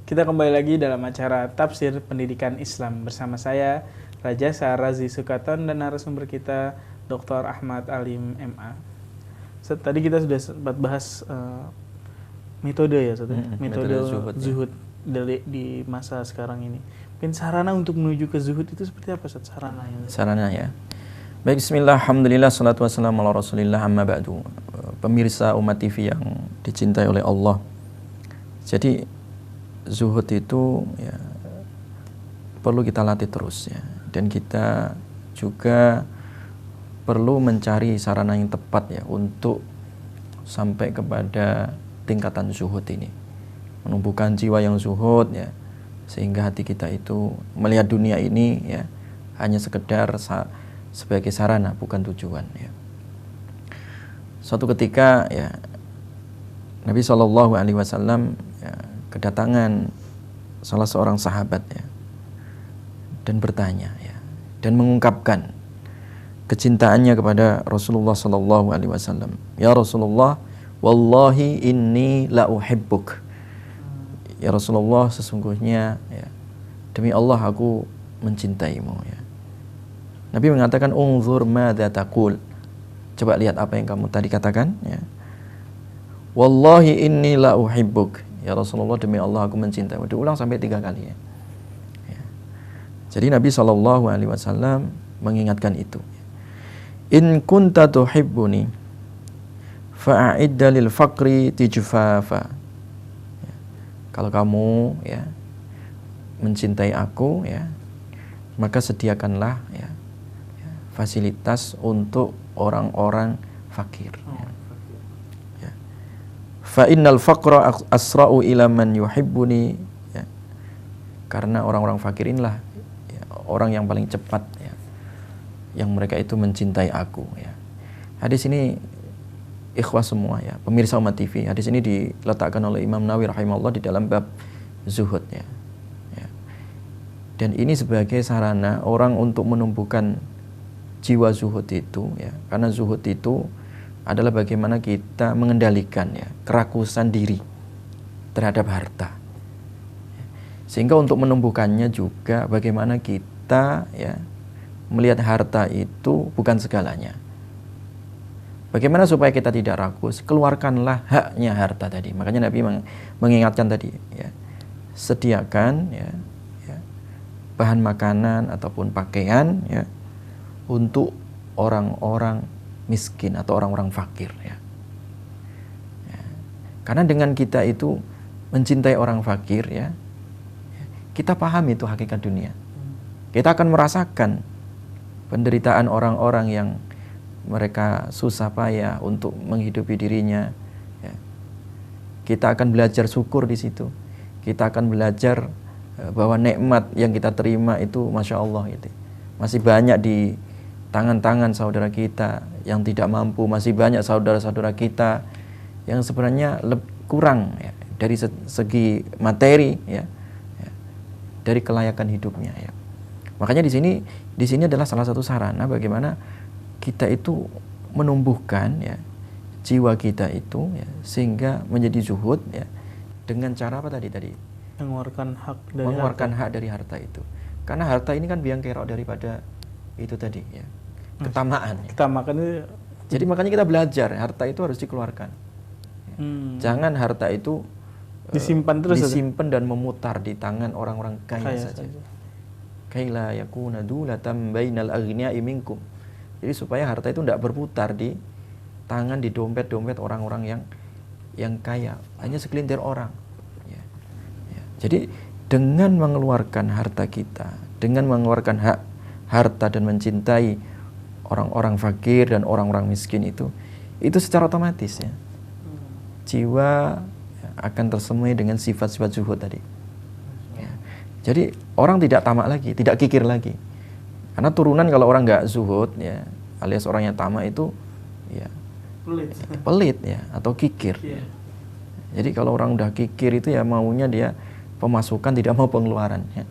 Kita kembali lagi dalam acara Tafsir Pendidikan Islam bersama saya Raja Sarazi Sukaton dan narasumber kita Dr. Ahmad Alim MA. Tadi kita sudah sempat bahas metode ya, metode zuhud di masa sekarang ini. Mungkin sarana untuk menuju ke zuhud itu seperti apa sarananya? Sarana ya. Baik, bismillah, alhamdulillah, salatu wassalamu ala rasulillah, amma ba'du. Pemirsa Umat TV yang dicintai oleh Allah. Jadi zuhud itu ya perlu kita latih terus ya, dan kita juga perlu mencari sarana yang tepat ya untuk sampai kepada tingkatan zuhud ini, menumbuhkan jiwa yang zuhud ya, sehingga hati kita itu melihat dunia ini ya hanya sekedar sebagai sarana, bukan tujuan ya. Suatu ketika ya Nabi SAW ya, kedatangan salah seorang sahabat ya, dan bertanya ya, dan mengungkapkan kecintaannya kepada Rasulullah SAW. Ya Rasulullah, wallahi inni la uhibbuk. Ya Rasulullah, sesungguhnya ya, demi Allah aku mencintaimu ya. Nabi mengatakan, unzur madza taqul. Coba lihat apa yang kamu tadi katakan ya. Wallahi inni la uhibbuk. Ya Rasulullah, demi Allah aku mencintaimu. Diulang sampai 3 kali ya. Jadi Nabi SAW mengingatkan itu. In kunta tuhibbuni fa'idda lil faqri tijfafa. Ya. Kalau kamu ya mencintai aku ya, maka sediakanlah ya, fasilitas untuk orang-orang fakir. Ya. Fa innal faqra asra'u ila man yuhibbuni ya. Karena orang-orang fakir inilah ya, orang yang paling cepat ya, yang mereka itu mencintai aku ya. Hadis ini ikhwah semua ya, pemirsa Umat TV, hadis ini diletakkan oleh Imam Nawawi rahimahullah di dalam bab zuhud ya. Ya. Dan ini sebagai sarana orang untuk menumbuhkan jiwa zuhud itu ya, karena zuhud itu adalah bagaimana kita mengendalikan ya kerakusan diri terhadap harta. Sehingga untuk menumbuhkannya juga bagaimana kita ya melihat harta itu bukan segalanya. Bagaimana supaya kita tidak rakus? Keluarkanlah haknya harta tadi. Makanya Nabi mengingatkan tadi ya, sediakan ya, bahan makanan ataupun pakaian ya untuk orang-orang miskin atau orang-orang fakir ya. Ya. Karena dengan kita itu mencintai orang fakir ya, kita paham itu hakikat dunia. Kita akan merasakan penderitaan orang-orang yang mereka susah payah untuk menghidupi dirinya ya. Kita akan belajar syukur di situ. Kita akan belajar bahwa nikmat yang kita terima itu Masya Allah gitu. Masih banyak di tangan-tangan saudara kita yang tidak mampu, masih banyak saudara-saudara kita yang sebenarnya kurang ya, dari segi materi ya, dari kelayakan hidupnya ya. Makanya di sini adalah salah satu sarana bagaimana kita itu menumbuhkan ya jiwa kita itu ya, sehingga menjadi zuhud ya, dengan cara apa tadi Mengeluarkan hak dari harta itu. Karena harta ini kan biang kerok daripada itu tadi ya, ketamaan. itu. Jadi makanya kita belajar harta itu harus dikeluarkan. Jangan harta itu disimpan dan memutar di tangan orang-orang kaya saja. Kaila yakuna dulatan bainal aghniya'i minkum. Jadi supaya harta itu tidak berputar di tangan, di dompet-dompet orang-orang yang kaya, hanya segelintir orang. Ya. Ya. Jadi dengan mengeluarkan harta kita, dengan mengeluarkan hak harta dan mencintai orang-orang fakir dan orang-orang miskin itu secara otomatis ya jiwa akan tersemai dengan sifat-sifat zuhud tadi ya. Jadi orang tidak tamak lagi, tidak kikir lagi, karena turunan kalau orang nggak zuhud ya, alias orang yang tamak itu ya pelit ya, atau kikir ya. Jadi kalau orang udah kikir itu ya maunya dia pemasukan, tidak mau pengeluaran ya.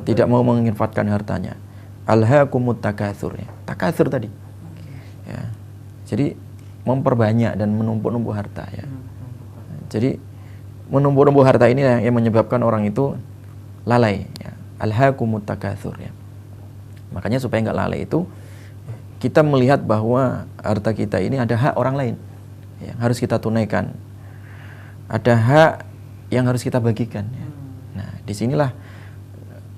Tidak mau menginfakkan hartanya. Alhaakumut takatsur ya. Takatsur tadi. Ya. Jadi memperbanyak dan menumpuk-numpuk harta ya. Jadi menumpuk-numpuk harta ini yang menyebabkan orang itu lalai, ya. Alhaakumut takatsur, ya. Makanya supaya nggak lalai itu kita melihat bahwa harta kita ini ada hak orang lain yang harus kita tunaikan, ada hak yang harus kita bagikan, ya. Nah, disinilah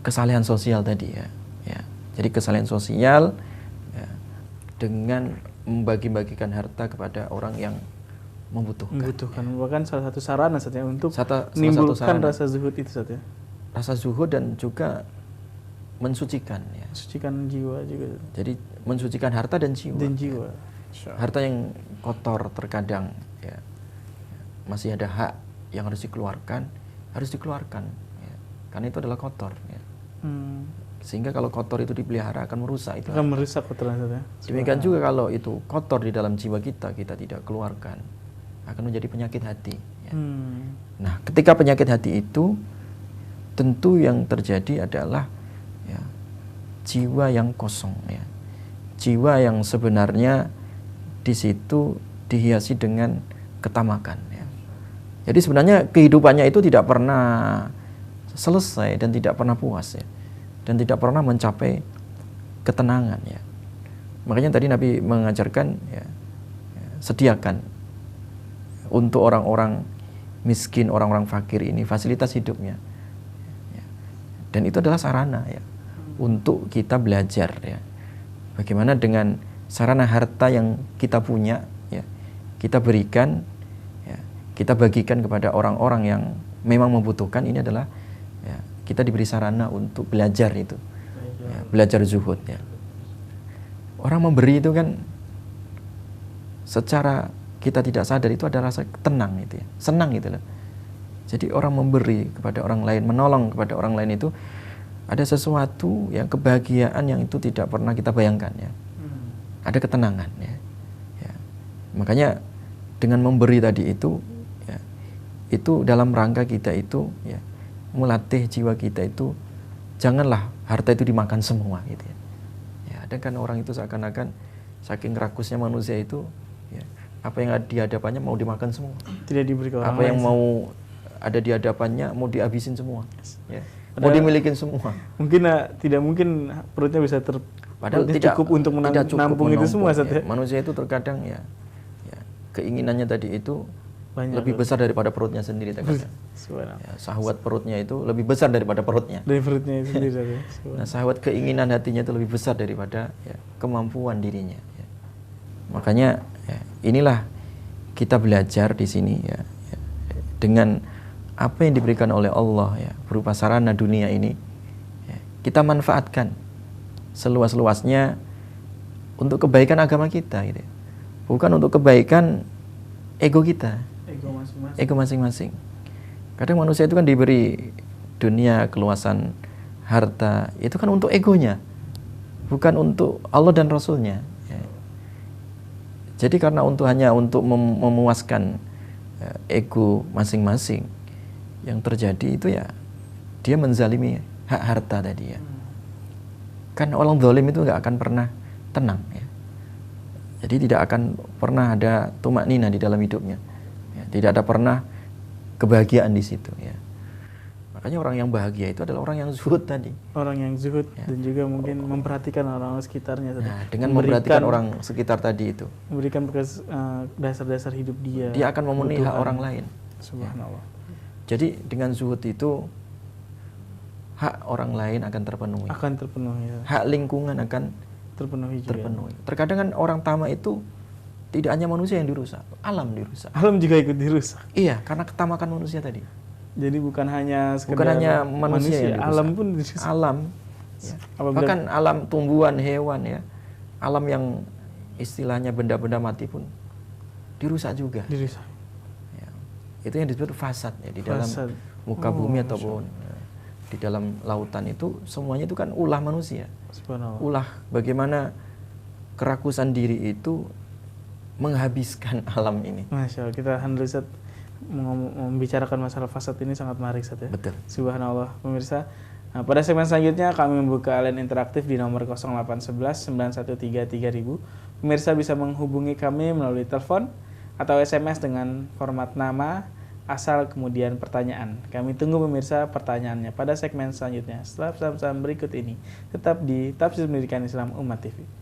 kesalehan sosial tadi, ya. Jadi kesalehan sosial, ya, dengan membagi-bagikan harta kepada orang yang membutuhkan. Bahkan salah satu sarana saja untuk sarana. menimbulkan rasa zuhud itu saja. Rasa zuhud dan juga mensucikan, ya. Mensucikan jiwa juga. Jadi mensucikan harta dan jiwa. Ya. Harta yang kotor terkadang, ya, masih ada hak yang harus dikeluarkan, ya. Karena itu adalah kotor, ya. Sehingga kalau kotor itu dipelihara akan merusak itu. Akan merusak kotoran saja. Demikian juga kalau itu kotor di dalam jiwa kita tidak keluarkan, akan menjadi penyakit hati, ya. Nah, ketika penyakit hati itu, tentu yang terjadi adalah, ya, jiwa yang kosong, ya. Jiwa yang sebenarnya di situ dihiasi dengan ketamakan, ya. Jadi sebenarnya kehidupannya itu tidak pernah selesai dan tidak pernah puas, ya. Dan tidak pernah mencapai ketenangan, ya. Makanya tadi Nabi mengajarkan, ya, sediakan untuk orang-orang miskin, orang-orang fakir ini fasilitas hidupnya, ya. Dan itu adalah sarana, ya, untuk kita belajar, ya, bagaimana dengan sarana harta yang kita punya, ya, kita berikan, ya, kita bagikan kepada orang-orang yang memang membutuhkan. Ini adalah, ya, kita diberi sarana untuk belajar itu, ya, belajar zuhud, ya. Orang memberi itu kan secara kita tidak sadar itu ada rasa tenang itu, ya, senang gitu loh. Jadi orang memberi kepada orang lain, menolong kepada orang lain itu ada sesuatu yang kebahagiaan yang itu tidak pernah kita bayangkan, ya. Ada ketenangan, ya. Ya. Makanya dengan memberi tadi itu, ya, itu dalam rangka kita itu, ya, melatih jiwa kita itu janganlah harta itu dimakan semua, gitu, ya. Ya, ada kan orang itu seakan-akan saking rakusnya manusia itu, ya, apa yang ada di hadapannya mau dimakan semua, tidak diberi ke orang apa lain, yang mau ada di hadapannya mau dihabisin semua, ya. Mau dimilikin semua. Mungkin tidak mungkin perutnya bisa padahal tidak cukup untuk menampung itu semua, ya. Manusia itu terkadang, ya, keinginannya tadi itu banyak, lebih besar daripada perutnya sendiri terkadang. Ya, syahwat perutnya itu lebih besar daripada perutnya. Dari perutnya itu sendiri. Nah, syahwat keinginan hatinya itu lebih besar daripada, ya, kemampuan dirinya, ya. Makanya, ya, inilah kita belajar di sini, ya, dengan apa yang diberikan oleh Allah, ya, berupa sarana dunia ini, ya, kita manfaatkan seluas-luasnya untuk kebaikan agama kita, gitu. Bukan untuk kebaikan ego kita, ego masing-masing. Kadang manusia itu kan diberi dunia, keluasan harta, itu kan untuk egonya, bukan untuk Allah dan Rasulnya, ya. Jadi karena hanya untuk memuaskan, ya, ego masing-masing, yang terjadi itu, ya, dia menzalimi hak harta tadi, ya. Kan orang zalim itu nggak akan pernah tenang, ya. Jadi tidak akan pernah ada tumaknina di dalam hidupnya, ya. Tidak ada pernah kebahagiaan di situ, ya. Makanya orang yang bahagia itu adalah orang yang zuhud tadi. Orang yang zuhud, ya. Dan juga mungkin memperhatikan orang sekitarnya tadi. Nah, dengan memperhatikan orang sekitar tadi itu, memberikan dasar-dasar hidup dia akan memenuhi hak orang lain. Subhanallah. Ya. Jadi dengan zuhud itu hak orang lain akan terpenuhi. Ya. Hak lingkungan akan terpenuhi. Terkadang kan orang tamak itu tidak hanya manusia yang dirusak, alam dirusak. Alam juga ikut dirusak. Iya, karena ketamakan manusia tadi. Jadi bukan hanya manusia yang dirusak. Alam pun dirusak. Alam. Ya. Bahkan alam tumbuhan, hewan, ya. Alam yang istilahnya benda-benda mati pun dirusak juga. Dirusak. Itu yang disebut fasad, ya, di dalam muka bumi ataupun, ya, di dalam lautan itu semuanya itu kan ulah manusia. Ulah bagaimana kerakusan diri itu menghabiskan alam ini. Masya Allah, kita alhamdulillah membicarakan masalah fasad ini sangat menarik, Ustaz, ya. Betul. Subhanallah, pemirsa. Nah, pada segmen selanjutnya kami membuka line interaktif di nomor 0811 913 3000. Pemirsa bisa menghubungi kami melalui telepon atau SMS dengan format nama, asal kemudian pertanyaan. Kami tunggu pemirsa pertanyaannya pada segmen selanjutnya setelah pesan-pesan berikut ini. Tetap di Tafsir Pendidikan Islam Umat TV.